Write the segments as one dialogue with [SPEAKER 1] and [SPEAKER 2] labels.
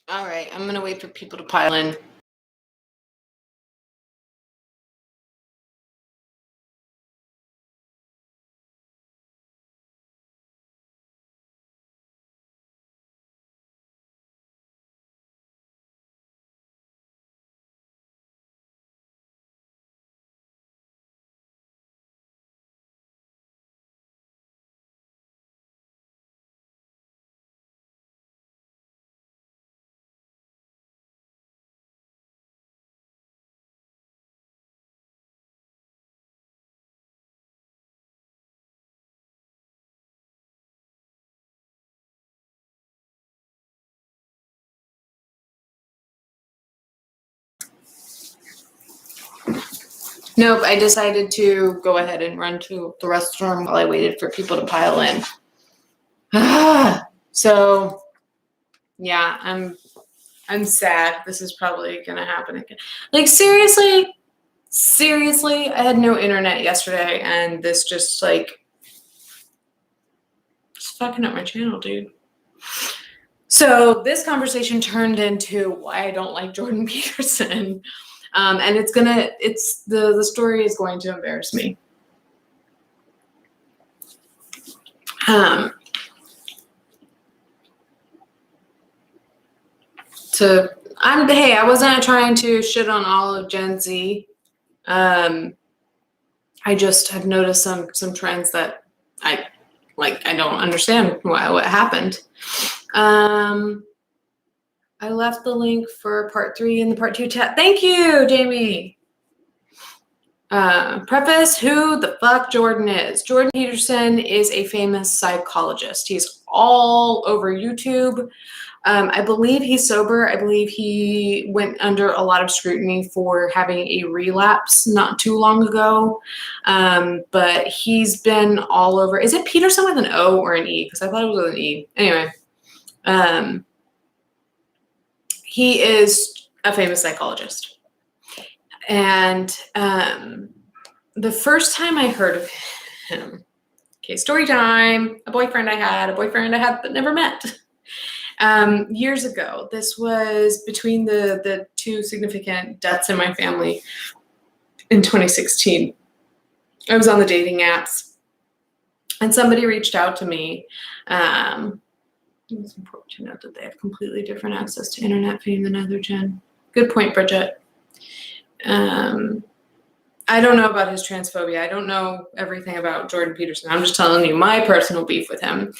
[SPEAKER 1] All right, I'm gonna wait for people to pile in. Nope, I decided to go ahead and run to the restroom while I waited for people to pile in. So, yeah, I'm sad. This is probably gonna happen again. Like seriously, I had no internet yesterday, and this just like it's fucking up my channel, dude. So this conversation turned into why I don't like Jordan Peterson. And the story is going to embarrass me. I wasn't trying to shit on all of Gen Z. I just have noticed some trends that I don't understand what happened. I left the link for part 3 in the part 2 chat. Thank you, Jamie. Preface, who the fuck Jordan is. Jordan Peterson is a famous psychologist. He's all over YouTube. I believe he's sober. I believe he went under a lot of scrutiny for having a relapse not too long ago. But he's been all over. Is it Peterson with an O or an E? Because I thought it was with an E. Anyway, he is a famous psychologist. And the first time I heard of him, okay, story time, a boyfriend I had but never met. Years ago, this was between the 2 significant deaths in my family in 2016. I was on the dating apps, and somebody reached out to me. It's important to note that they have completely different access to internet fame than other gen. Good point, Bridget. I don't know about his transphobia. I don't know everything about Jordan Peterson. I'm just telling you my personal beef with him.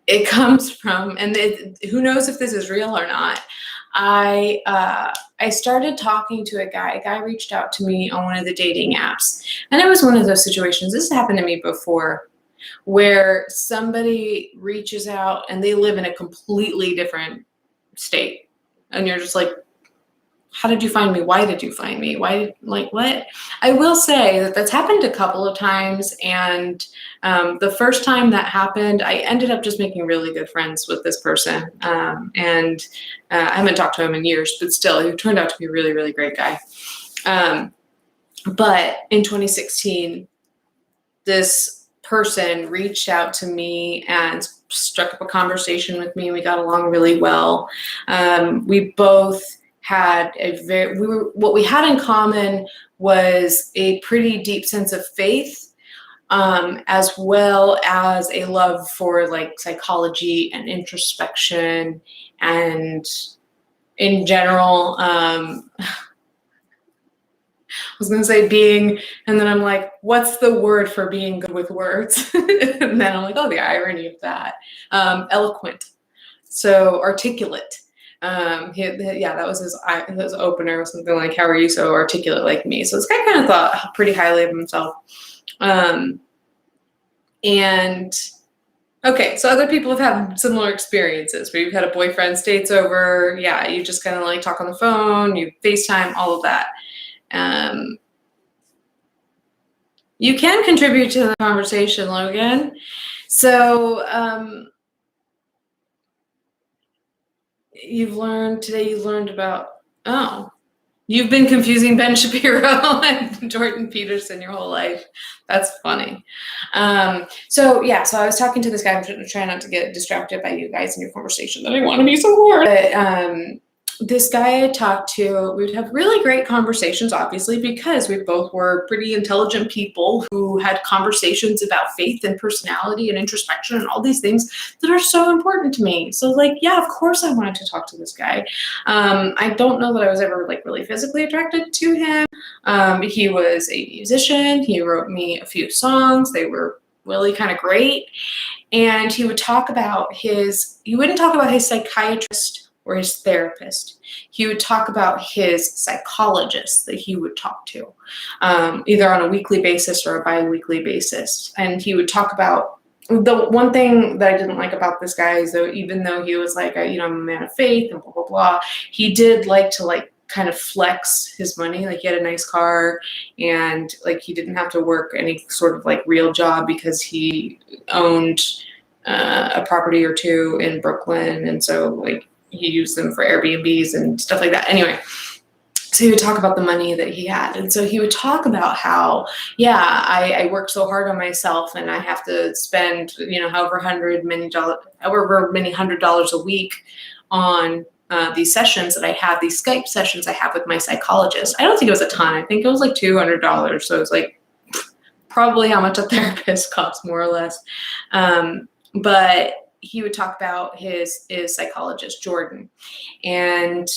[SPEAKER 1] It comes from, and who knows if this is real or not. I started talking to a guy. A guy reached out to me on one of the dating apps, and it was one of those situations. This happened to me before, where somebody reaches out and they live in a completely different state, and you're just like, how did you find me? Why did you find me? Why, like, what? I will say that that's happened a couple of times. And the first time that happened, I ended up just making really good friends with this person. And I haven't talked to him in years, but still, he turned out to be a really, really great guy. But in 2016, this person reached out to me and struck up a conversation with me. We got along really well. We both had what we had in common was a pretty deep sense of faith, as well as a love for like psychology and introspection, and in general, I was going to say being, and then I'm like, what's the word for being good with words? And then I'm like, oh, the irony of that. Eloquent. So articulate. That was his opener, was something like, how are you so articulate like me? So this guy kind of thought pretty highly of himself. And okay, so other people have had similar experiences where you've had a boyfriend, stays over, you just kind of like talk on the phone, you FaceTime, all of that. You can contribute to the conversation, Logan. So you learned about, You've been confusing Ben Shapiro and Jordan Peterson your whole life. That's funny. So I was talking to this guy. I'm trying not to get distracted by you guys in your conversation that I want to be so hard. But this guy I talked to, we would have really great conversations, obviously, because we both were pretty intelligent people who had conversations about faith and personality and introspection and all these things that are so important to me. So of course I wanted to talk to this guy. I don't know that I was ever really physically attracted to him. He was a musician. He wrote me a few songs. They were really kind of great. And he wouldn't talk about his psychiatrist or his therapist. He would talk about his psychologist that he would talk to, either on a weekly basis or a bi-weekly basis. And he would talk about, the one thing that I didn't like about this guy is that even though he was I'm a man of faith and blah, blah, blah, he did like to kind of flex his money. He had a nice car, and he didn't have to work any sort of real job because he owned a property or two in Brooklyn. And so he used them for Airbnbs and stuff like that. Anyway, so he would talk about the money that he had. And so he would talk about how, I worked so hard on myself and I have to spend, however many $100s a week on these sessions that I have, these Skype sessions I have with my psychologist. I don't think it was a ton. I think it was $200. So it's probably how much a therapist costs, more or less. But he would talk about his psychologist, Jordan, and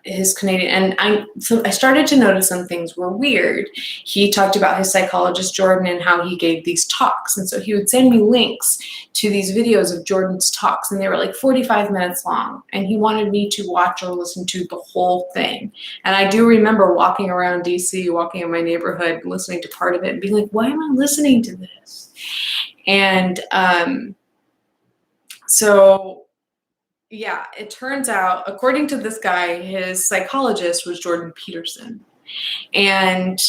[SPEAKER 1] his Canadian. And I started to notice some things were weird. He talked about his psychologist, Jordan, and how he gave these talks. And so he would send me links to these videos of Jordan's talks, and they were 45 minutes long. And he wanted me to watch or listen to the whole thing. And I do remember walking around DC, walking in my neighborhood, listening to part of it and being like, why am I listening to this? And so, it turns out, according to this guy, his psychologist was Jordan Peterson. And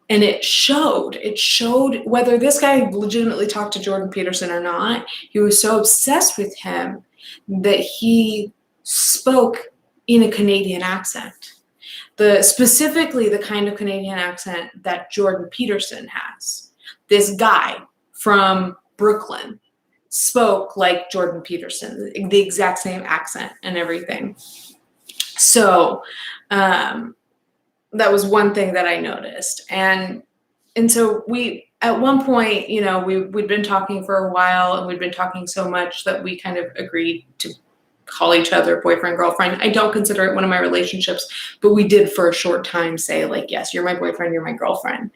[SPEAKER 1] it showed whether this guy legitimately talked to Jordan Peterson or not. He was so obsessed with him that he spoke in a Canadian accent. Specifically the kind of Canadian accent that Jordan Peterson has. This guy from Brooklyn spoke like Jordan Peterson, the exact same accent and everything. So that was one thing that I noticed. And so we, at one point, we'd been talking for a while, and we'd been talking so much that we kind of agreed to call each other boyfriend, girlfriend. I don't consider it one of my relationships, but we did for a short time say yes, you're my boyfriend, you're my girlfriend.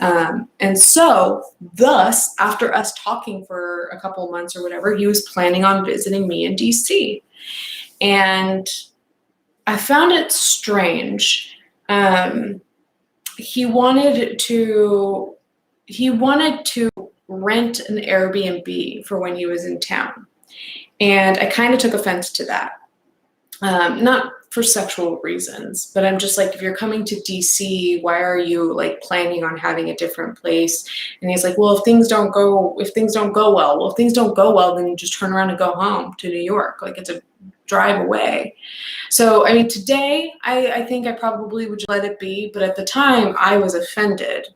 [SPEAKER 1] And so thus, after us talking for a couple of months or whatever, he was planning on visiting me in DC. And I found it strange. He wanted to rent an Airbnb for when he was in town. And I kind of took offense to that. Not for sexual reasons, but I'm just if you're coming to DC, why are you planning on having a different place? And he's well, if things don't go well, then you just turn around and go home to New York. It's a drive away. So, I mean, today I think I probably would just let it be, but at the time I was offended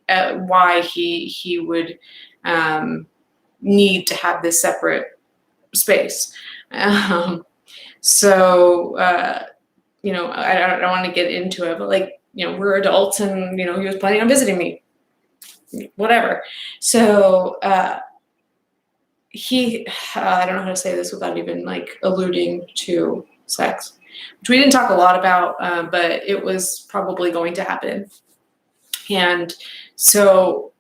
[SPEAKER 1] at why he would need to have this separate space. So, I don't want to get into it, but we're adults, and, he was planning on visiting me, whatever. So, I don't know how to say this without even alluding to sex, which we didn't talk a lot about, but it was probably going to happen. And so,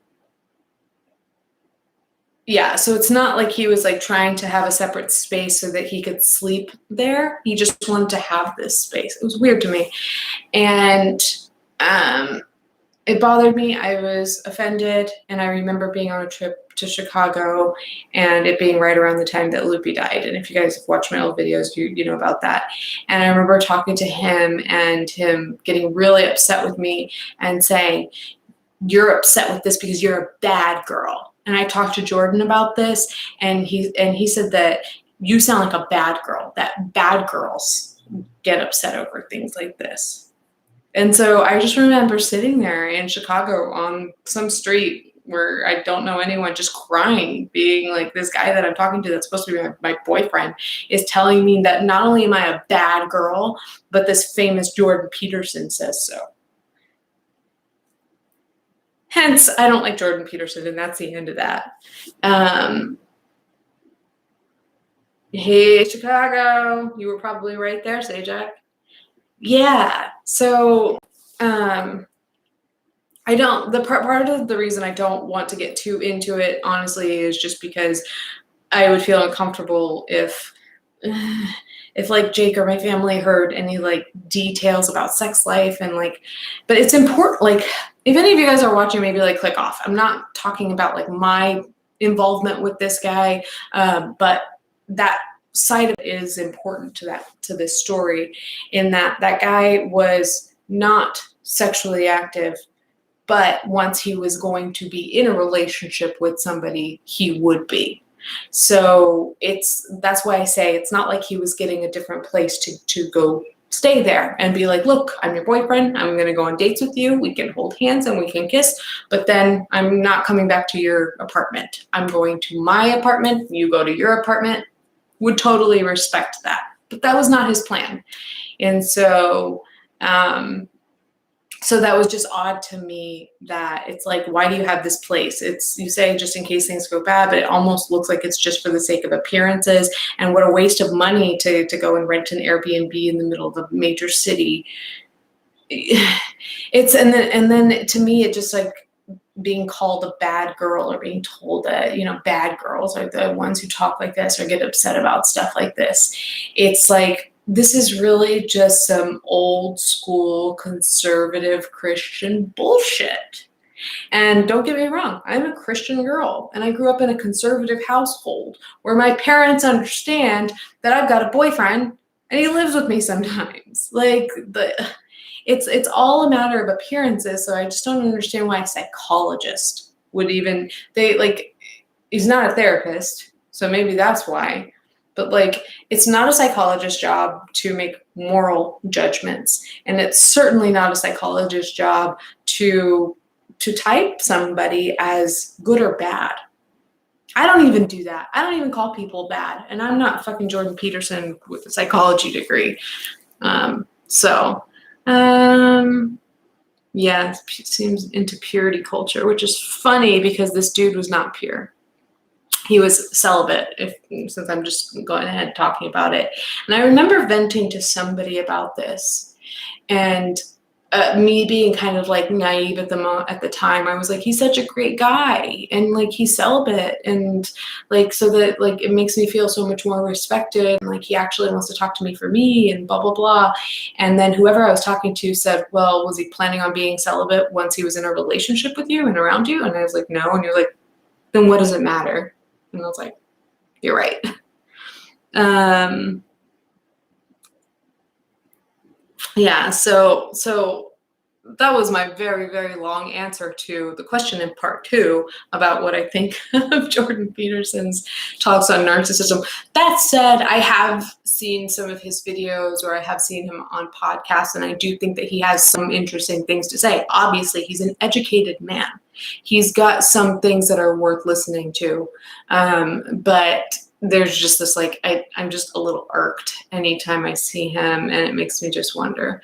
[SPEAKER 1] so it's not he was trying to have a separate space so that he could sleep there. He just wanted to have this space. It was weird to me. And it bothered me. I was offended. And I remember being on a trip to Chicago and it being right around the time that Loopy died. And if you guys have watched my old videos, you know about that. And I remember talking to him and him getting really upset with me and saying, you're upset with this because you're a bad girl. And I talked to Jordan about this, and he said that you sound like a bad girl, that bad girls get upset over things like this. And so I just remember sitting there in Chicago on some street where I don't know anyone, just crying, being like, this guy that I'm talking to that's supposed to be my boyfriend is telling me that not only am I a bad girl, but this famous Jordan Peterson says so. Hence, I don't like Jordan Peterson, and that's the end of that. Hey, Chicago, you were probably right there, Sajak. Yeah, so I don't, part of the reason I don't want to get too into it, honestly, is just because I would feel uncomfortable if like Jake or my family heard any like details about sex life and like, but it's important, like if any of you guys are watching, maybe like click off. I'm not talking about like my involvement with this guy, but that side of it is important to this story, in that guy was not sexually active, but once he was going to be in a relationship with somebody, he would be. So that's why I say it's not like he was getting a different place to go stay there and be like, look, I'm your boyfriend. I'm going to go on dates with you. We can hold hands and we can kiss, but then I'm not coming back to your apartment. I'm going to my apartment. You go to your apartment. Would totally respect that, but that was not his plan. And so, so that was just odd to me, that it's like, why do you have this place? You say just in case things go bad, but it almost looks like it's just for the sake of appearances. And what a waste of money to go and rent an Airbnb in the middle of a major city. And then to me, it just like being called a bad girl, or being told that, bad girls are the ones who talk like this or get upset about stuff like this. It's like, this is really just some old school conservative Christian bullshit. And don't get me wrong, I'm a Christian girl, and I grew up in a conservative household where my parents understand that I've got a boyfriend and he lives with me sometimes. Like, it's all a matter of appearances. So I just don't understand why a psychologist would even, he's not a therapist, so maybe that's why. But like, it's not a psychologist's job to make moral judgments. And it's certainly not a psychologist's job to type somebody as good or bad. I don't even do that. I don't even call people bad. And I'm not fucking Jordan Peterson with a psychology degree. Yeah, it seems into purity culture, which is funny because this dude was not pure. He was celibate, since I'm just going ahead talking about it. And I remember venting to somebody about this, and me being kind of like naive at the time. I was like, he's such a great guy, and like he's celibate, and like, so that like it makes me feel so much more respected, and like he actually wants to talk to me for me, and blah blah blah. And then whoever I was talking to said, well, was he planning on being celibate once he was in a relationship with you and around you? And I was like, no. And you're like, then what does it matter? And I was like, you're right. Yeah, so that was my very, very long answer to the question in part 2 about what I think of Jordan Peterson's talks on narcissism. That said, I have seen some of his videos, or I have seen him on podcasts, and I do think that he has some interesting things to say. Obviously, he's an educated man. He's got some things that are worth listening to, but there's just this, like, I'm just a little irked anytime I see him, and it makes me just wonder.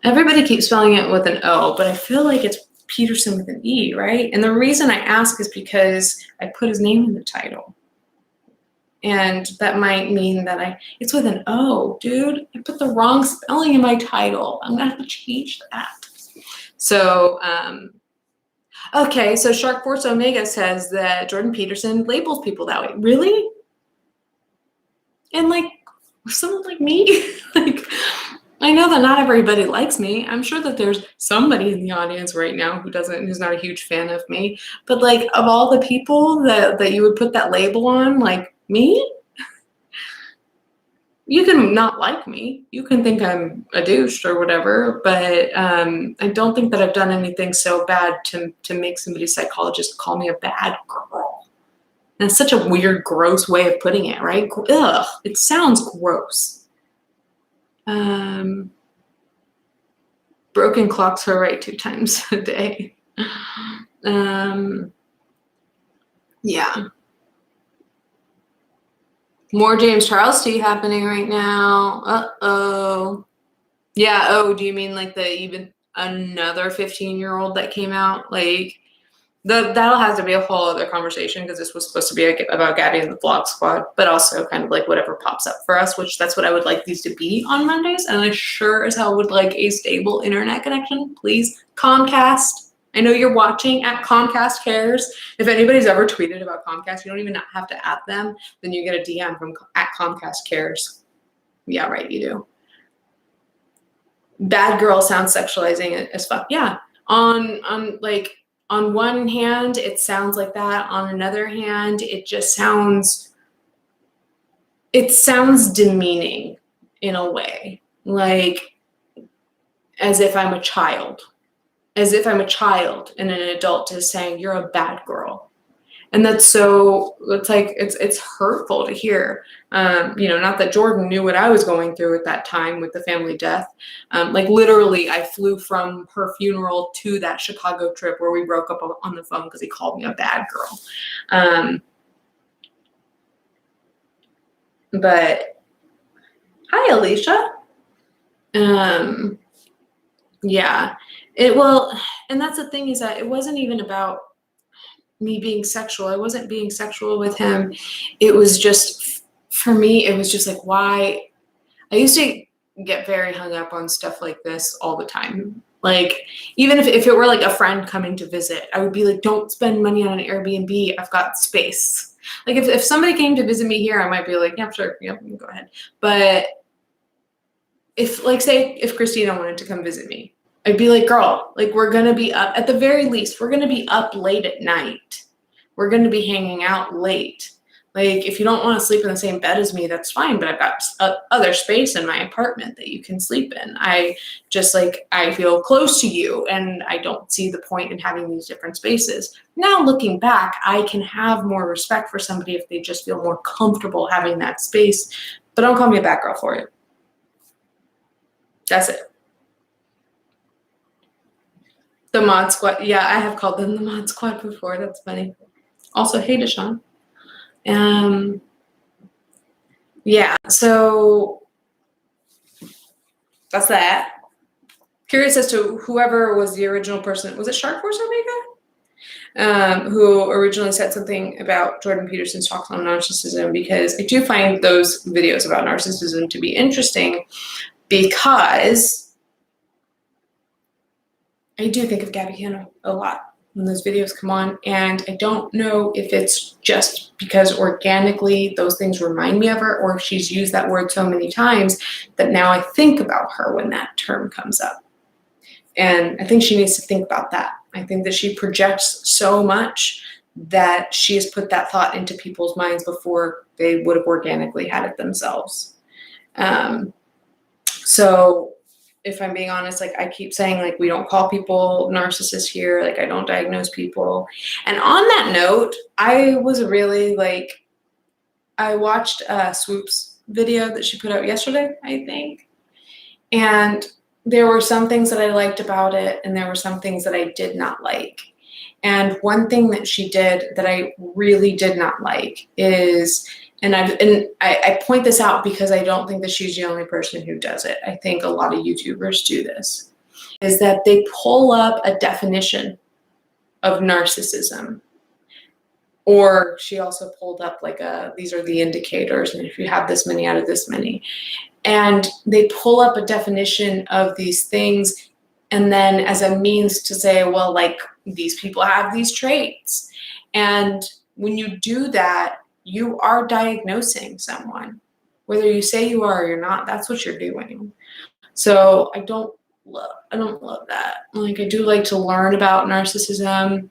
[SPEAKER 1] Everybody keeps spelling it with an O, but I feel like it's Peterson with an E, right? And the reason I ask is because I put his name in the title. And that might mean that it's with an O, dude. I put the wrong spelling in my title. I'm gonna have to change that. So, okay, so Shark Force Omega says that Jordan Peterson labels people that way. Really? And like, someone like me, like, I know that not everybody likes me. I'm sure that there's somebody in the audience right now who's not a huge fan of me. But like, of all the people that you would put that label on, like me, you can not like me. You can think I'm a douche or whatever, but I don't think that I've done anything so bad to make somebody's psychologist call me a bad girl. And it's such a weird, gross way of putting it, right? Ugh, it sounds gross. Broken clocks are right 2 times a day. Yeah. More James Charles tea happening right now. Uh-oh. Yeah, oh, do you mean like the even another 15-year-old that came out? Like, that'll have to be a whole other conversation because this was supposed to be about Gabbie and the Vlog Squad, but also kind of like whatever pops up for us, which that's what I would like these to be on Mondays. And I sure as hell would like a stable internet connection. Please, Comcast. I know you're watching at Comcast Cares. If anybody's ever tweeted about Comcast, you don't even have to at them. Then you get a DM from at Comcast Cares. Yeah, right, you do. Bad girl sounds sexualizing as fuck. Yeah. On one hand, it sounds like that. On another hand, it sounds demeaning in a way, like as if I'm a child and an adult is saying you're a bad girl. And it's hurtful to hear. Not that Jordan knew what I was going through at that time with the family death. Like literally I flew from her funeral to that Chicago trip where we broke up on the phone because he called me a bad girl. But hi, Alicia. Yeah, and that's the thing is that it wasn't even about me being sexual. I wasn't being sexual with him. It was just, for me, it was just like, why? I used to get very hung up on stuff like this all the time. Like, even if it were like a friend coming to visit, I would be like, don't spend money on an Airbnb. I've got space. Like, if somebody came to visit me here, I might be like, yeah, sure. Yep, go ahead. But if Christina wanted to come visit me, I'd be like, girl, like we're going to be up at the very least. We're going to be up late at night. We're going to be hanging out late. Like if you don't want to sleep in the same bed as me, that's fine. But I've got other space in my apartment that you can sleep in. I feel close to you and I don't see the point in having these different spaces. Now looking back, I can have more respect for somebody if they just feel more comfortable having that space. But don't call me a bad girl for it. That's it. The Mod Squad. Yeah, I have called them the Mod Squad before. That's funny. Also, hey, Deshaun. Yeah, so that's that. Curious as to whoever was the original person. Was it Shark Force Omega? Who originally said something about Jordan Peterson's talks on narcissism, because I do find those videos about narcissism to be interesting because I do think of Gabbie Hanna a lot when those videos come on, and I don't know if it's just because organically those things remind me of her, or if she's used that word so many times that now I think about her when that term comes up. And I think she needs to think about that. I think that she projects so much that she has put that thought into people's minds before they would have organically had it themselves. So if I'm being honest, like I keep saying, like, we don't call people narcissists here. Like I don't diagnose people. And on that note, I was really like, I watched Swoop's video that she put out yesterday, I think. And there were some things that I liked about it, and there were some things that I did not like. And one thing that she did that I really did not like is, and I point this out because I don't think that she's the only person who does it. I think a lot of YouTubers do this, is that they pull up a definition of narcissism. Or she also pulled up like these are the indicators, and if you have this many out of this many. And they pull up a definition of these things, and then as a means to say, well, like these people have these traits. And when you do that, you are diagnosing someone. Whether you say you are or you're not, that's what you're doing. So I don't love that. Like I do like to learn about narcissism,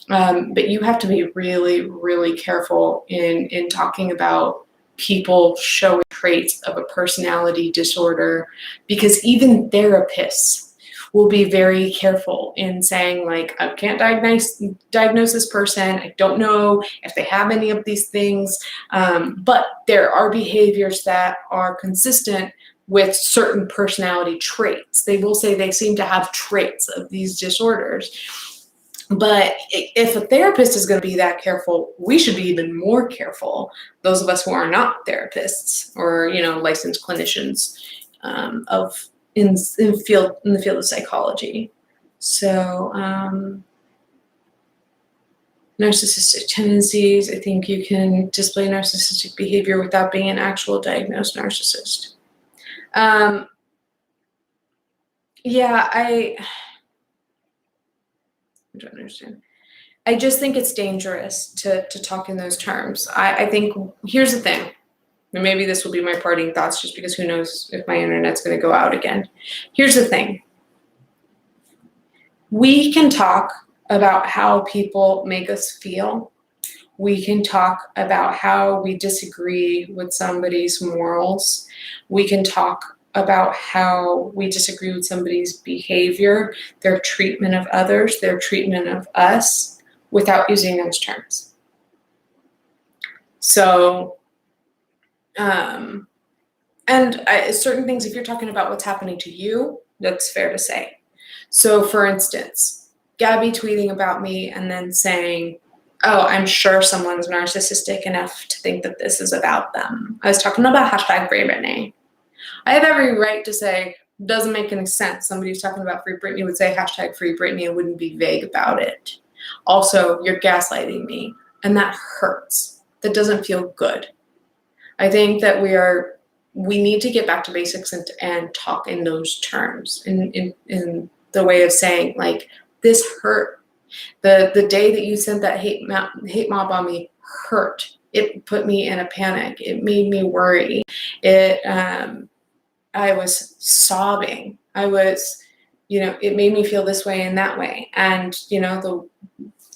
[SPEAKER 1] but you have to be really, really careful in talking about people showing traits of a personality disorder, because even therapists will be very careful in saying, like, I can't diagnose this person. I don't know if they have any of these things, but there are behaviors that are consistent with certain personality traits. They will say they seem to have traits of these disorders. But if a therapist is going to be that careful, we should be even more careful, those of us who are not therapists or, licensed clinicians in the field of psychology. So narcissistic tendencies, I think you can display narcissistic behavior without being an actual diagnosed narcissist. I don't understand. I just think it's dangerous to talk in those terms. I think, here's the thing, and maybe this will be my parting thoughts, just because who knows if my internet's going to go out again. Here's the thing. We can talk about how people make us feel. We can talk about how we disagree with somebody's morals. We can talk about how we disagree with somebody's behavior, their treatment of others, their treatment of us, without using those terms. So, certain things, if you're talking about what's happening to you, that's fair to say. So, for instance, Gabbie tweeting about me and then saying, oh, I'm sure someone's narcissistic enough to think that this is about them. I was talking about #FreeBritney. I have every right to say, doesn't make any sense. Somebody who's talking about Free Britney would say #FreeBritney and wouldn't be vague about it. Also, you're gaslighting me, and that hurts. That doesn't feel good. I think that we need to get back to basics and talk in those terms, in the way of saying, like, this hurt. The day that you sent that hate mob on me hurt. It put me in a panic. It made me worry. I was sobbing. It made me feel this way and that way. And,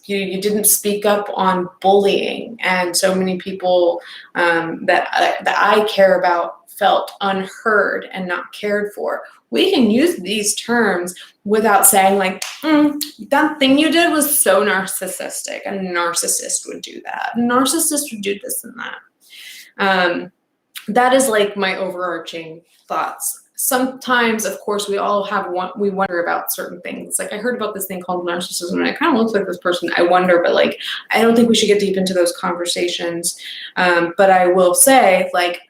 [SPEAKER 1] you didn't speak up on bullying. And so many people that I care about felt unheard and not cared for. We can use these terms without saying, like, that thing you did was so narcissistic. A narcissist would do that. A narcissist would do this and that. That is like my overarching thoughts. Sometimes, of course, we wonder about certain things. Like, I heard about this thing called narcissism, and it kind of looks like this person. I wonder, but like, I don't think we should get deep into those conversations. But I will say, like,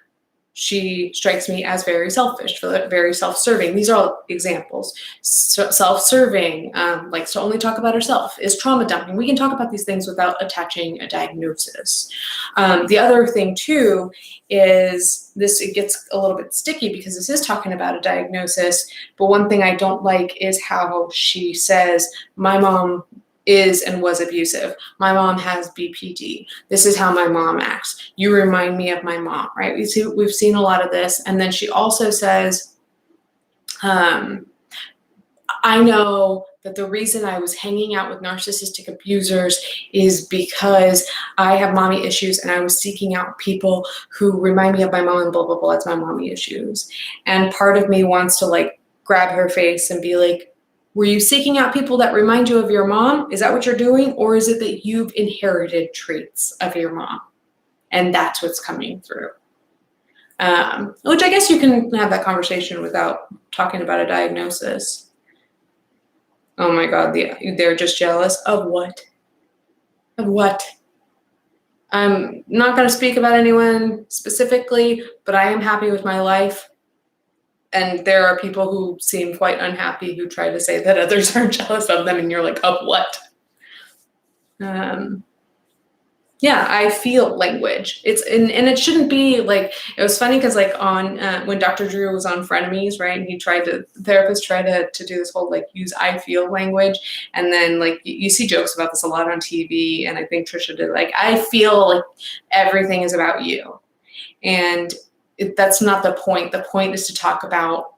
[SPEAKER 1] she strikes me as very selfish, very self-serving. These are all examples. Self-serving, likes to only talk about herself, is trauma dumping. We can talk about these things without attaching a diagnosis. The other thing too is it gets a little bit sticky because this is talking about a diagnosis, but one thing I don't like is how she says, my mom is and was abusive. My mom has BPD. This is how my mom acts. You remind me of my mom, right? We've seen a lot of this. And then she also says, I know that the reason I was hanging out with narcissistic abusers is because I have mommy issues and I was seeking out people who remind me of my mom and blah, blah, blah. It's my mommy issues. And part of me wants to, like, grab her face and be like, were you seeking out people that remind you of your mom? Is that what you're doing? Or is it that you've inherited traits of your mom? And that's what's coming through. Which I guess you can have that conversation without talking about a diagnosis. Oh my God, they're just jealous of what? Of what? I'm not going to speak about anyone specifically, but I am happy with my life. And there are people who seem quite unhappy who try to say that others are jealous of them, and you're like, of what? I feel language. And it shouldn't be like, it was funny because, like, on when Dr. Drew was on Frenemies, right, and the therapist tried to do this whole, like, use I feel language, and then, like, you see jokes about this a lot on TV, and I think Trisha did, like, I feel like everything is about you, and that's not the point. The point is to talk about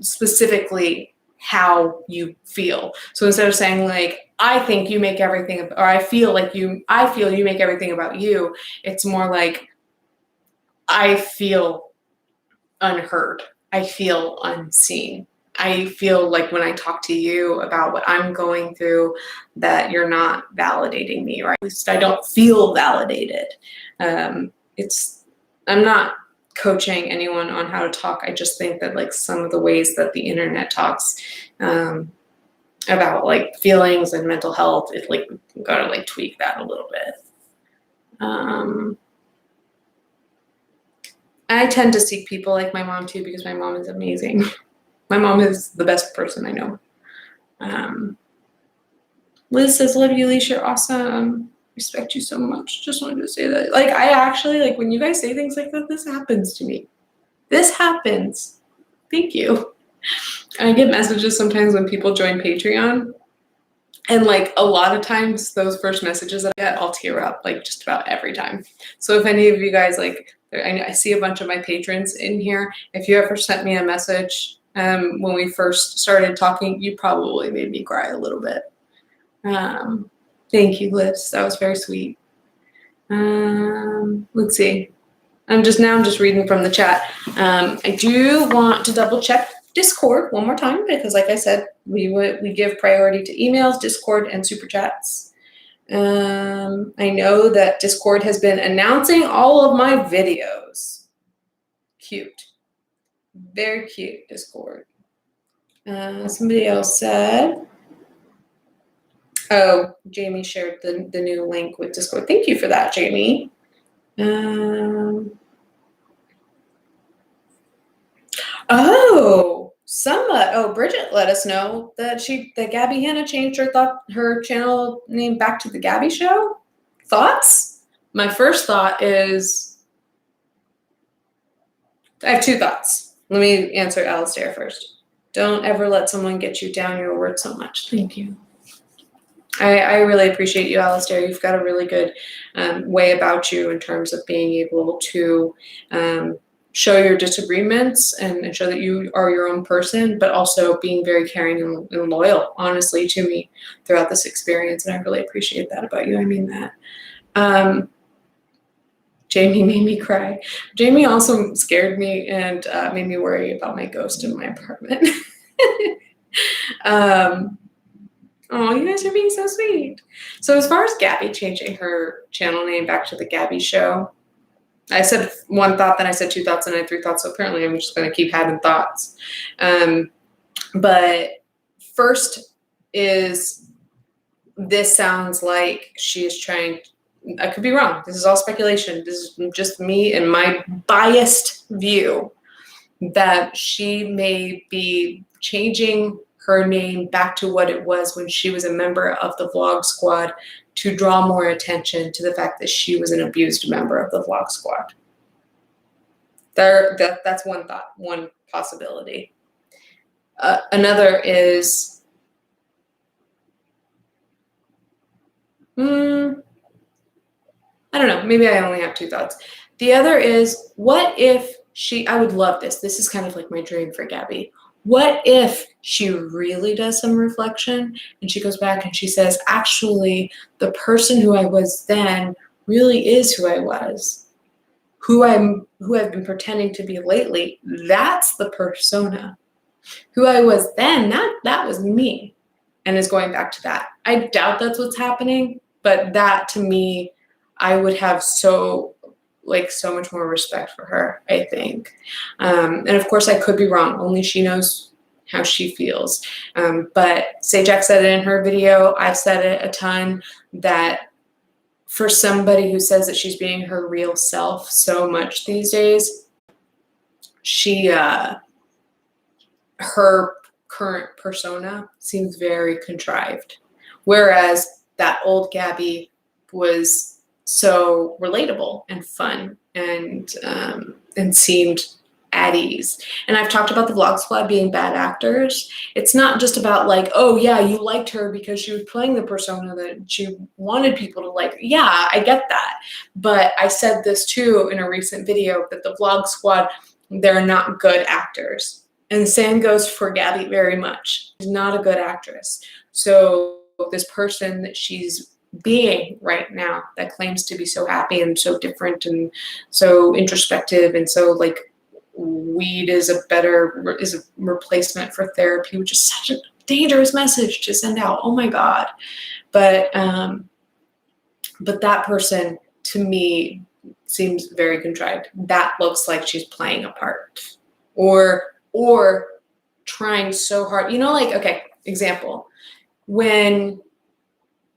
[SPEAKER 1] specifically how you feel. So instead of saying, like, I think you make everything, or I feel you make everything about you, it's more like, I feel unheard. I feel unseen. I feel like when I talk to you about what I'm going through, that you're not validating me, or at least I don't feel validated. I'm not coaching anyone on how to talk. I just think that like some of the ways that the internet talks about like feelings and mental health, it like gotta like tweak that a little bit. I tend to seek people like my mom too, because my mom is amazing. My mom is the best person I know. Liz says, love you, Alicia, you're awesome. Respect you so much. Just wanted to say that. Like, I actually, like, when you guys say things like that, this happens to me. This happens. Thank you. I get messages sometimes when people join Patreon. And, like, a lot of times, those first messages that I get, I'll tear up, like, just about every time. So if any of you guys, like, I see a bunch of my patrons in here. If you ever sent me a message when we first started talking, you probably made me cry a little bit. Thank you, Liz. That was very sweet. Let's see. I'm just reading from the chat. I do want to double check Discord one more time, because like I said, we give priority to emails, Discord, and super chats. I know that Discord has been announcing all of my videos. Cute. Very cute, Discord. Somebody else said, oh, Jamie shared the new link with Discord. Thank you for that, Jamie. Bridget let us know that Gabbie Hanna changed her channel name back to the Gabbie Show. Thoughts? My first thought is, I have two thoughts. Let me answer Alistair first. Don't ever let someone get you down your word so much. Thank you. I really appreciate you, Alistair. You've got a really good way about you in terms of being able to show your disagreements and show that you are your own person, but also being very caring and loyal, honestly, to me throughout this experience. And I really appreciate that about you. I mean that. Jamie made me cry. Jamie also scared me and made me worry about my ghost in my apartment. Oh, you guys are being so sweet. So as far as Gabbie changing her channel name back to the Gabbie Show, I said one thought, then I said two thoughts, and I had three thoughts. So apparently I'm just going to keep having thoughts. But first is, this sounds like she is trying, I could be wrong. This is all speculation. This is just me and my biased view, that she may be changing her name back to what it was when she was a member of the Vlog Squad, to draw more attention to the fact that she was an abused member of the Vlog Squad. That's one thought, one possibility. Another is, I don't know, maybe I only have two thoughts. The other is, what if I would love this. This is kind of like my dream for Gabbie. What if she really does some reflection and she goes back and she says, actually, the person who I was then really is who I was, who I've been pretending to be lately. That's the persona. Who I was then, that was me, and is going back to that. I doubt that's what's happening, but that, to me, I would have so much more respect for her, I think. And of course I could be wrong. Only she knows how she feels. But Sajak said it in her video. I've said it a ton, that for somebody who says that she's being her real self so much these days, her current persona seems very contrived. Whereas that old Gabbie was so relatable and fun and seemed at ease. And I've talked about the Vlog Squad being bad actors. It's not just about like, oh yeah, you liked her because she was playing the persona that she wanted people to like. Yeah, I get that. But I said this too in a recent video, that the Vlog Squad, they're not good actors. And the same goes for Gabbie very much. She's not a good actress. So this person that she's being right now, that claims to be so happy and so different and so introspective and so like weed is a replacement for therapy, which is such a dangerous message to send out. Oh my God. But that person, to me, seems very contrived. That looks like she's playing a part or trying so hard. You know, like, okay, example, when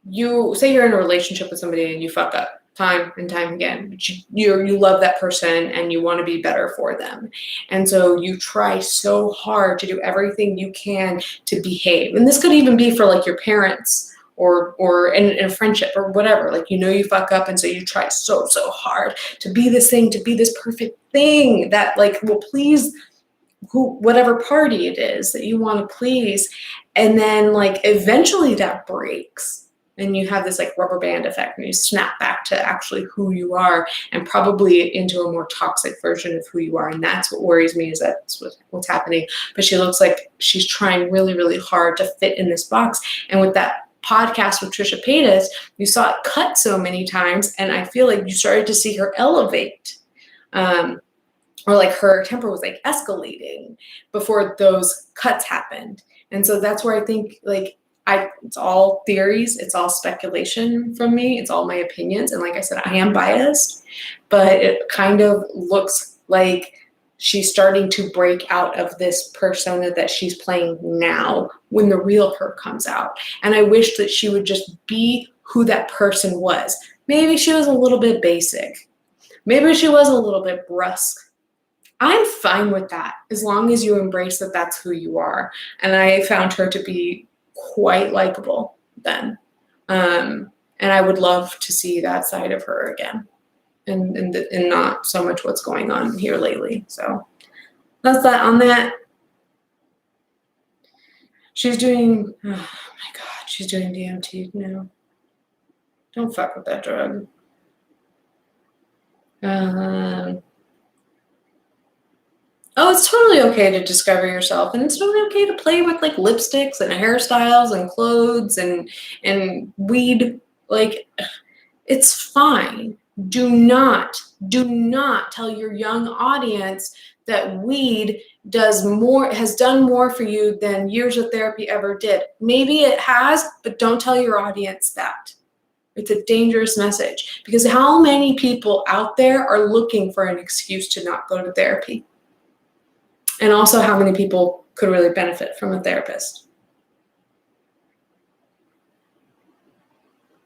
[SPEAKER 1] you say you're in a relationship with somebody and you fuck up time and time again, but you love that person and you want to be better for them. And so you try so hard to do everything you can to behave. And this could even be for like your parents or in a friendship or whatever. Like, you know, you fuck up, and so you try so hard to be this thing, to be this perfect thing that like will please whatever party it is that you want to please. And then like eventually that breaks. And you have this like rubber band effect, and you snap back to actually who you are, and probably into a more toxic version of who you are. And that's what worries me, is that's what's happening. But she looks like she's trying really hard to fit in this box. And with that podcast with Trisha Paytas, you saw it cut so many times, and I feel like you started to see her elevate. Or like her temper was like escalating before those cuts happened. And so that's where I think like, it's all theories, it's all speculation from me, it's all my opinions. And like I said, I am biased, but it kind of looks like she's starting to break out of this persona that she's playing now when the real her comes out. And I wish that she would just be who that person was. Maybe she was a little bit basic. Maybe she was a little bit brusque. I'm fine with that, as long as you embrace that that's who you are. And I found her to be quite likable then. And I would love to see that side of her again, and not so much what's going on here lately. So that's that on that. She's doing, oh my God, she's doing DMT now. Don't fuck with that drug. Oh, it's totally okay to discover yourself, and it's totally okay to play with like lipsticks and hairstyles and clothes and weed. Like, it's fine. Do not tell your young audience that weed has done more for you than years of therapy ever did. Maybe it has, but don't tell your audience that. It's a dangerous message, because how many people out there are looking for an excuse to not go to therapy? And also, how many people could really benefit from a therapist?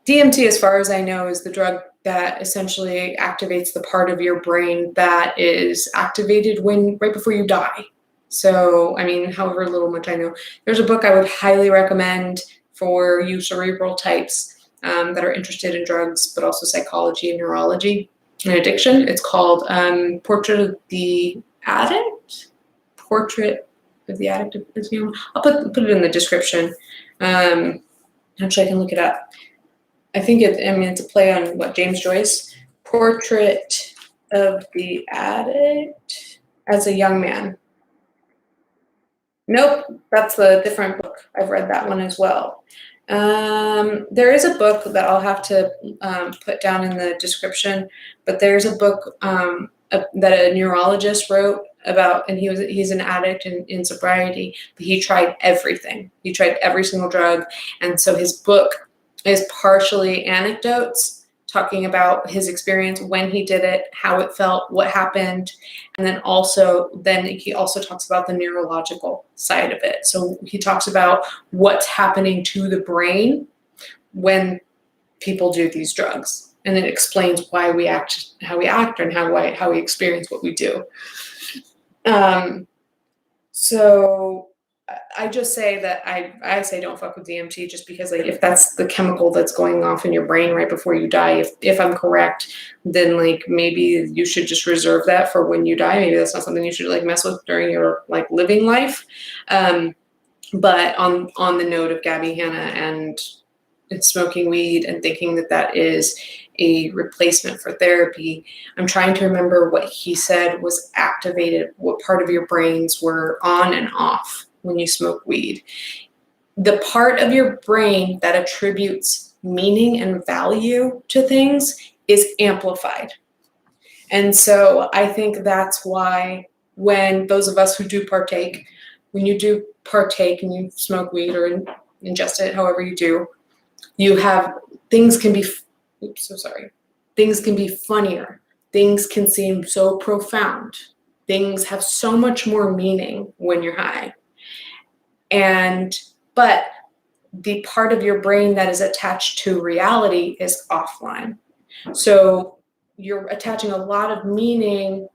[SPEAKER 1] DMT, as far as I know, is the drug that essentially activates the part of your brain that is activated right before you die. So, I mean, however much I know. There's a book I would highly recommend for you cerebral types that are interested in drugs, but also psychology and neurology and addiction. It's called Portrait of the Addict. Portrait of the Addict. I'll put it in the description. Actually, I can look it up. I think it's a play on what, James Joyce? Portrait of the Addict as a Young Man. Nope, that's a different book. I've read that one as well. There is a book that I'll have to put down in the description, but there's a book that a neurologist wrote about, and he's an addict in sobriety, but he tried everything. He tried every single drug. And so his book is partially anecdotes talking about his experience when he did it, how it felt, what happened. And then he also talks about the neurological side of it. So he talks about what's happening to the brain when people do these drugs. And it explains why we act, how we act, and how we experience what we do. So I just say that I say don't fuck with DMT, just because like if that's the chemical that's going off in your brain right before you die, if I'm correct, then like maybe you should just reserve that for when you die. Maybe that's not something you should like mess with during your like living life. But on the note of Gabbie Hanna and smoking weed and thinking that is a replacement for therapy, I'm trying to remember what he said was activated, what part of your brains were on and off when you smoke weed. The part of your brain that attributes meaning and value to things is amplified. And so I think that's why when those of us who do partake, when you do partake and you smoke weed or ingest it, however you do, you have things can be funnier. things can seem so profound. Things have so much more meaning when you're high. But the part of your brain that is attached to reality is offline. So you're attaching a lot of meaning,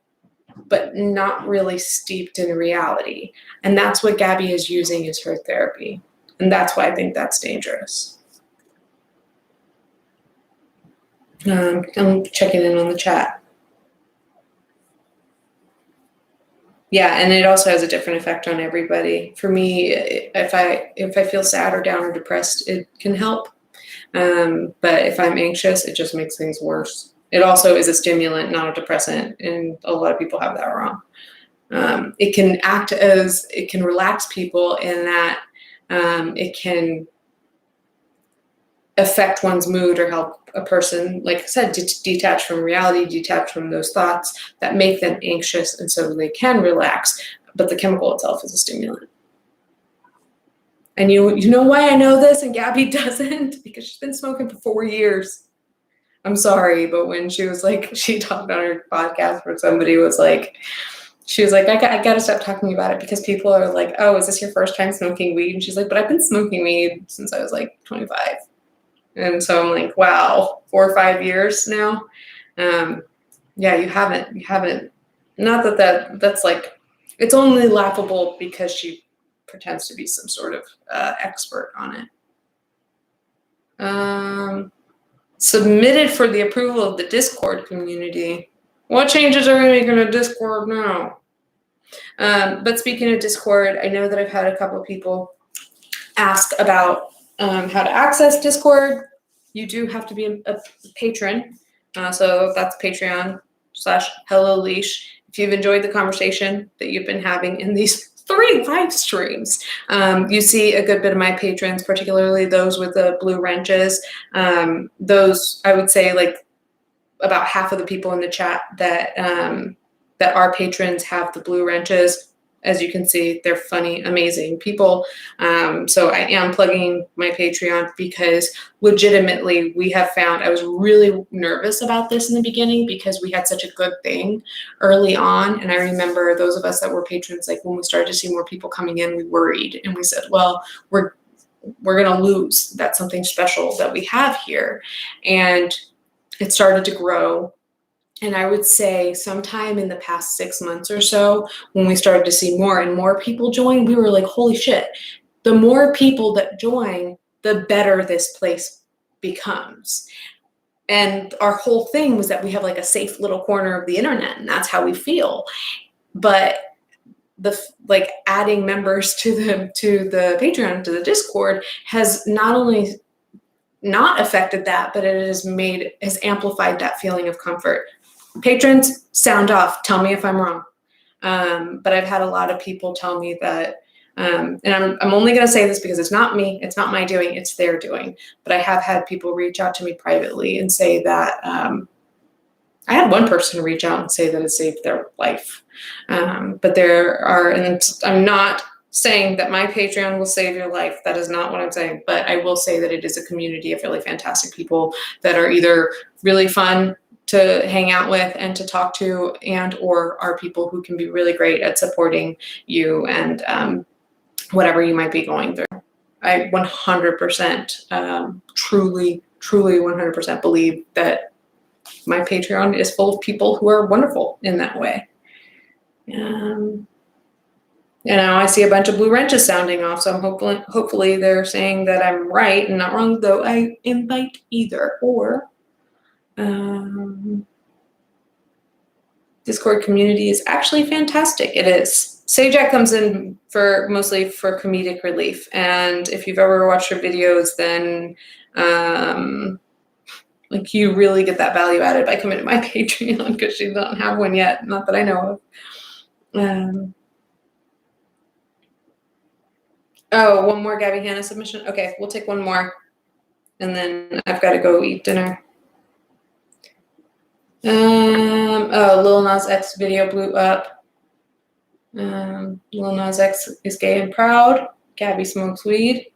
[SPEAKER 1] but not really steeped in reality. And that's what Gabbie is using as her therapy. And that's why I think that's dangerous. I'm checking in on the chat. Yeah, and it also has a different effect on everybody. For me, if I feel sad or down or depressed, it can help. But if I'm anxious, it just makes things worse. It also is a stimulant, not a depressant, and a lot of people have that wrong. It can relax people in that it can affect one's mood or help a person, like I said, detach from reality, detach from those thoughts that make them anxious, and so they can relax. But the chemical itself is a stimulant. And you know why I know this and Gabbie doesn't? Because she's been smoking for 4 years. I'm sorry, but when she was like, she talked on her podcast where somebody was like, she was like, I got to stop talking about it because people are like, oh, is this your first time smoking weed? And she's like, but I've been smoking weed since I was like 25. And so I'm like, wow, 4 or 5 years now. Yeah, you haven't. Not that's like, it's only laughable because she pretends to be some sort of expert on it. Submitted for the approval of the Discord community. What changes are we making to Discord now? But speaking of Discord, I know that I've had a couple of people ask about how to access Discord. You do have to be a patron. So that's Patreon.com/HelloLeash. If you've enjoyed the conversation that you've been having in these 3 live streams, you see a good bit of my patrons, particularly those with the blue wrenches. Those, I would say, like about half of the people in the chat that are patrons have the blue wrenches. As you can see, they're funny, amazing people. So I am plugging my Patreon because legitimately we have found, I was really nervous about this in the beginning because we had such a good thing early on. And I remember those of us that were patrons, like when we started to see more people coming in, we worried and we said, well, we're going to lose. That's something special that we have here. And it started to grow. And I would say sometime in the past 6 months or so, when we started to see more and more people join, we were like, holy shit, the more people that join, the better this place becomes. And our whole thing was that we have like a safe little corner of the internet, and that's how we feel. But like adding members to the Patreon, to the Discord, has not only not affected that, but it has amplified that feeling of comfort. Patrons, sound off. Tell me if I'm wrong. But I've had a lot of people tell me that, and I'm only going to say this because it's not me, it's not my doing, it's their doing. But I have had people reach out to me privately and say that, I had one person reach out and say that it saved their life. But there are, and I'm not saying that my Patreon will save your life. That is not what I'm saying. But I will say that it is a community of really fantastic people that are either really fun to hang out with and to talk to, and or are people who can be really great at supporting you and whatever you might be going through. I 100% truly 100% believe that my Patreon is full of people who are wonderful in that way. And now I see a bunch of blue wrenches sounding off, so I'm hopefully they're saying that I'm right and not wrong, though I invite either or. Discord community is actually fantastic. It is. Sajak comes in mostly for comedic relief, and if you've ever watched her videos, then like you really get that value added by coming to my Patreon, because she doesn't have one yet, not that I know of. Oh, one more Gabbie Hanna submission. Okay, we'll take one more, and then I've got to go eat dinner. Oh, Lil Nas X video blew up. Lil Nas X is gay and proud. Gabbie smokes weed.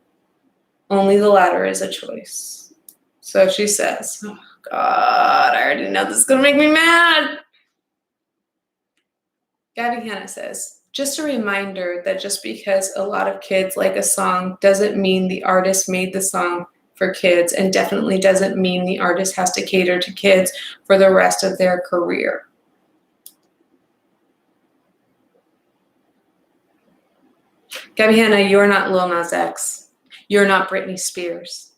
[SPEAKER 1] Only the latter is a choice. So she says. God, I already know this is going to make me mad. Gabbie Hanna says, just a reminder that just because a lot of kids like a song doesn't mean the artist made the song for kids, and definitely doesn't mean the artist has to cater to kids for the rest of their career. Gabbie Hanna, you're not Lil Nas X. You're not Britney Spears.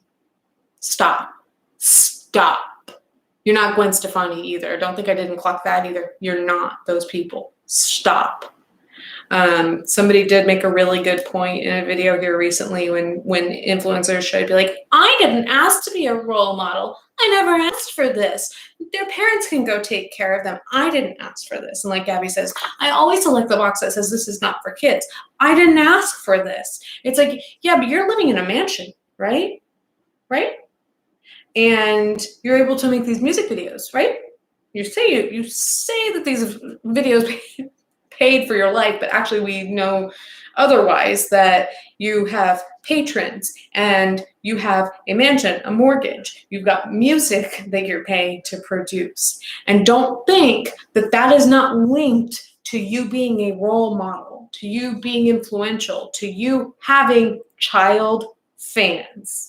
[SPEAKER 1] Stop. Stop. You're not Gwen Stefani either. Don't think I didn't clock that either. You're not those people. Stop. Somebody did make a really good point in a video here recently when influencers should be like, I didn't ask to be a role model. I never asked for this. Their parents can go take care of them. I didn't ask for this. And like Gabbie says, I always select the box that says this is not for kids. I didn't ask for this. It's like, yeah, but you're living in a mansion, right? Right? And you're able to make these music videos, right? You say that these videos paid for your life, but actually we know otherwise, that you have patrons and you have a mansion, a mortgage, you've got music that you're paying to produce. And don't think that that is not linked to you being a role model, to you being influential, to you having child fans.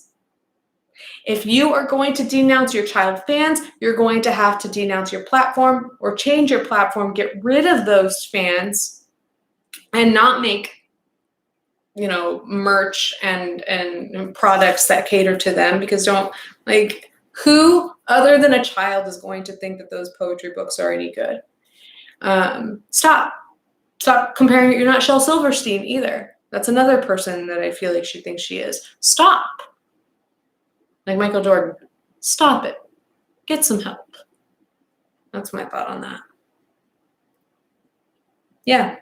[SPEAKER 1] If you are going to denounce your child fans, you're going to have to denounce your platform or change your platform, get rid of those fans, and not make, merch and products that cater to them, because who other than a child is going to think that those poetry books are any good? Stop comparing. You're not Shel Silverstein either. That's another person that I feel like she thinks she is. Stop. Like Michael Jordan, stop it. Get some help. That's my thought on that. Yeah,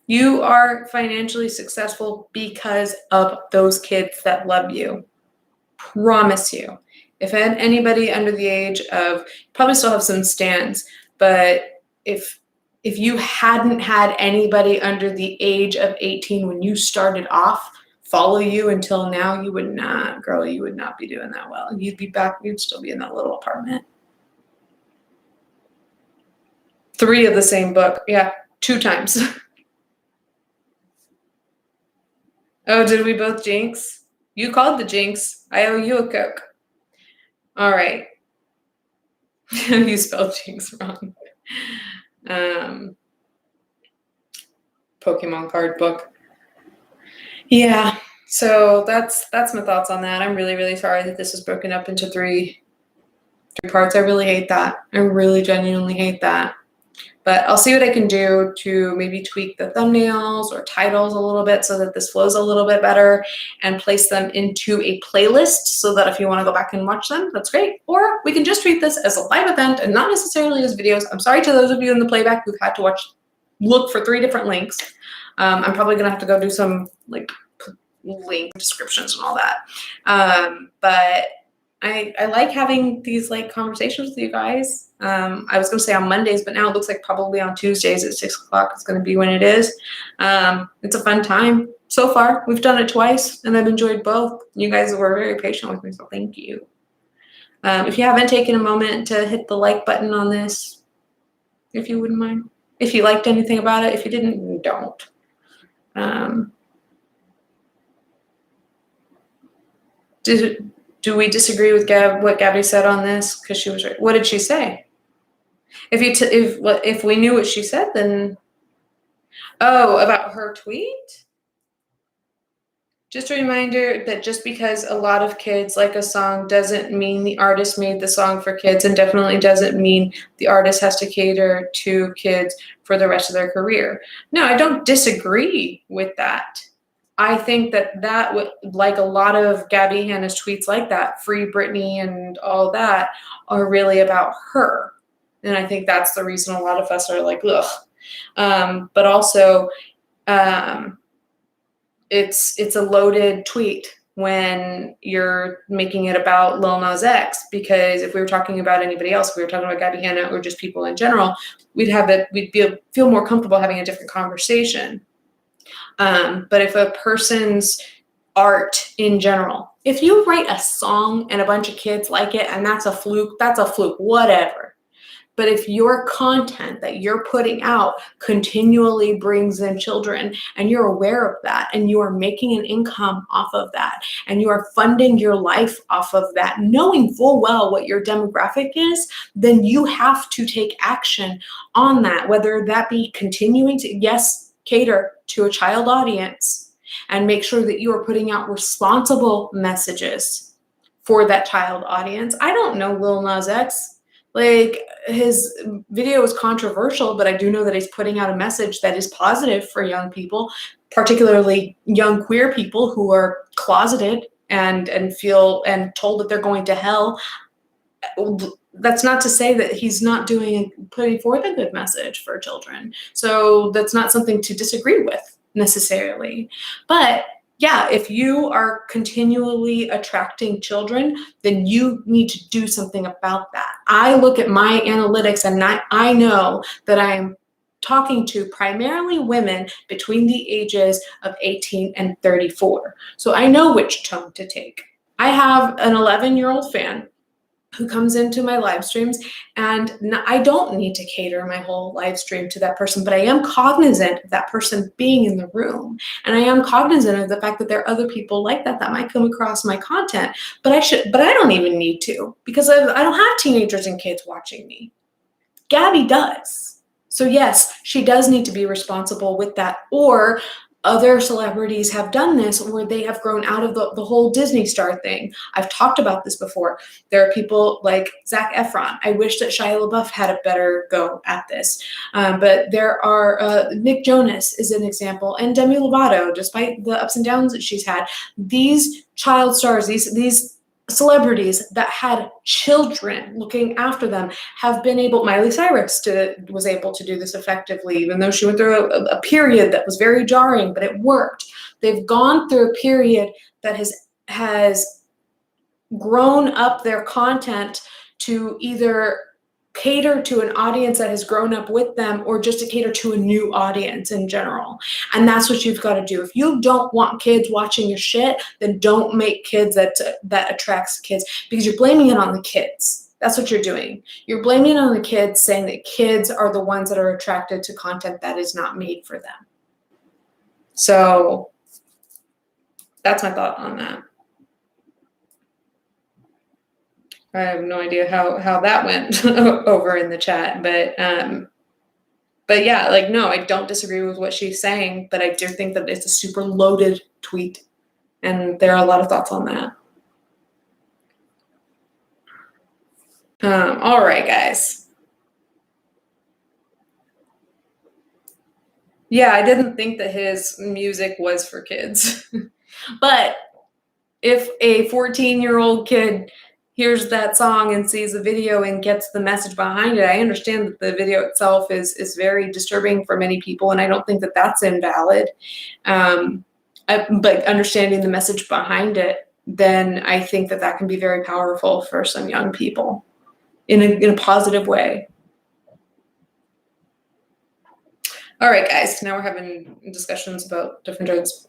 [SPEAKER 1] you are financially successful because of those kids that love you. Promise you. If anybody under the age of, probably still have some stands, but if you hadn't had anybody under the age of 18 when you started off follow you until now, you would not be doing that well. You'd still be in that little apartment. 3 of the same book. Yeah, 2 times. Oh, did we both jinx? You called the jinx. I owe you a Coke. All right. You spelled jinx wrong. Pokemon card book. Yeah, so that's my thoughts on that. I'm really, really sorry that this is broken up into 3 parts. I really hate that. I really genuinely hate that. But I'll see what I can do to maybe tweak the thumbnails or titles a little bit so that this flows a little bit better, and place them into a playlist so that if you want to go back and watch them, that's great. Or we can just treat this as a live event and not necessarily as videos. I'm sorry to those of you in the playback who've had to look for 3 different links. I'm probably going to have to go do some link descriptions and all that. But I like having these conversations with you guys. I was going to say on Mondays, but now it looks like probably on Tuesdays at 6:00 is going to be when it is. It's a fun time. So far, we've done it twice, and I've enjoyed both. You guys were very patient with me, so thank you. If you haven't taken a moment to hit the like button on this, if you wouldn't mind. If you liked anything about it. If you didn't, don't. Do we disagree with what Gabbie said on this? Because she was right. What did she say? If we knew what she said, then about her tweet. Just a reminder that just because a lot of kids like a song doesn't mean the artist made the song for kids, and definitely doesn't mean the artist has to cater to kids for the rest of their career. No, I don't disagree with that. I think that would, like a lot of Gabbie Hanna's tweets like that, Free Britney and all that, are really about her. And I think that's the reason a lot of us are like, ugh. But also, it's a loaded tweet when you're making it about Lil Nas X, because if we were talking about anybody else, if we were talking about Gabbie Hanna or just people in general, we'd feel more comfortable having a different conversation. But if a person's art in general. If you write a song and a bunch of kids like it and that's a fluke, whatever. But if your content that you're putting out continually brings in children and you're aware of that and you are making an income off of that and you are funding your life off of that, knowing full well what your demographic is, then you have to take action on that, whether that be continuing to, yes, cater to a child audience and make sure that you are putting out responsible messages for that child audience. I don't know Lil Nas X. Like, his video is controversial, but I do know that he's putting out a message that is positive for young people, particularly young queer people who are closeted and feel and told that they're going to hell. That's not to say that he's not putting forth a good message for children. So that's not something to disagree with necessarily. But yeah, if you are continually attracting children, then you need to do something about that. I look at my analytics and I know that I am talking to primarily women between the ages of 18 and 34. So I know which tone to take. I have an 11-year-old fan who comes into my live streams, and I don't need to cater my whole live stream to that person, but I am cognizant of that person being in the room. And I am cognizant of the fact that there are other people like that might come across my content, but I don't even need to, because I don't have teenagers and kids watching me. Gabbie does. So yes, she does need to be responsible with that. Or other celebrities have done this where they have grown out of the whole Disney star thing. I've talked about this before. There are people like Zac Efron. I wish that Shia LaBeouf had a better go at this. But there are, Nick Jonas is an example, and Demi Lovato, despite the ups and downs that she's had. These child stars, these celebrities that had children looking after them have been able, Miley Cyrus was able to do this effectively, even though she went through a period that was very jarring, but it worked. They've gone through a period that has grown up their content to either cater to an audience that has grown up with them or just to cater to a new audience in general. And that's what you've got to do. If you don't want kids watching your shit, then don't make kids that attracts kids, because you're blaming it on the kids. That's what you're doing. You're blaming it on the kids, saying that kids are the ones that are attracted to content that is not made for them. So that's my thought on that. I have no idea how that went over in the chat, but yeah, like, no, I don't disagree with what she's saying, but I do think that it's a super loaded tweet, and there are a lot of thoughts on that. All right, guys. Yeah, I didn't think that his music was for kids, but if a 14-year-old kid hears that song and sees the video and gets the message behind it, I understand that the video itself is very disturbing for many people, and I don't think that that's invalid. But understanding the message behind it, then I think that can be very powerful for some young people in a positive way. All right, guys, now we're having discussions about different drugs.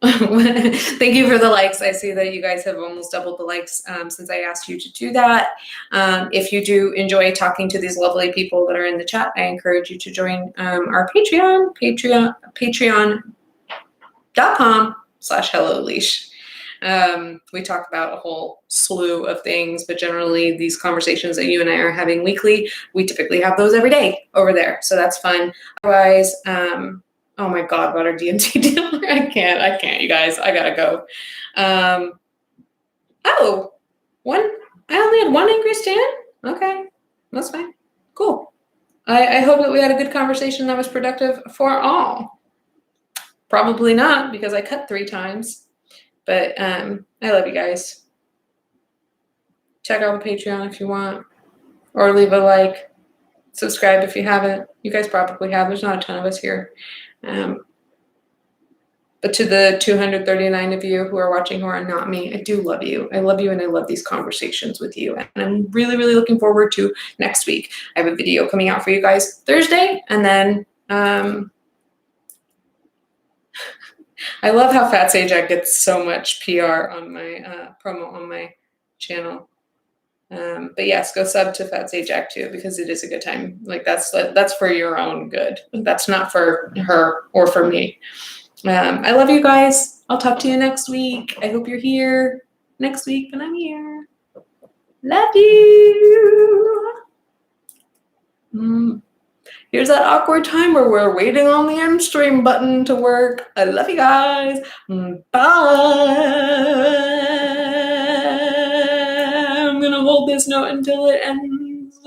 [SPEAKER 1] Thank you for the likes. I see that you guys have almost doubled the likes since I asked you to do that. If you do enjoy talking to these lovely people that are in the chat, I encourage you to join our Patreon, patreon.com/HelloLeash. We talk about a whole slew of things, but generally these conversations that you and I are having weekly, we typically have those every day over there. So that's fun. Otherwise, oh my God, what our DMT dealer? I can't, you guys. I gotta go. I only had one angry stand? Okay, that's fine. Cool. I hope that we had a good conversation that was productive for all. Probably not, because I cut 3 times. But I love you guys. Check out the Patreon if you want. Or leave a like. Subscribe if you haven't. You guys probably have. There's not a ton of us here. But to the 239 of you who are watching who are not me, I do love you. I love you, and I love these conversations with you. And I'm really, really looking forward to next week. I have a video coming out for you guys Thursday, and then I love how Fat Sajak gets so much PR on my promo on my channel. But yes, go sub to Fat Sajak too, because it is a good time. Like that's for your own good. That's not for her or for me. I love you guys. I'll talk to you next week. I hope you're here next week when I'm here. Love you. Here's that awkward time where we're waiting on the end stream button to work. I love you guys. Bye. I'm going to hold this note until it ends.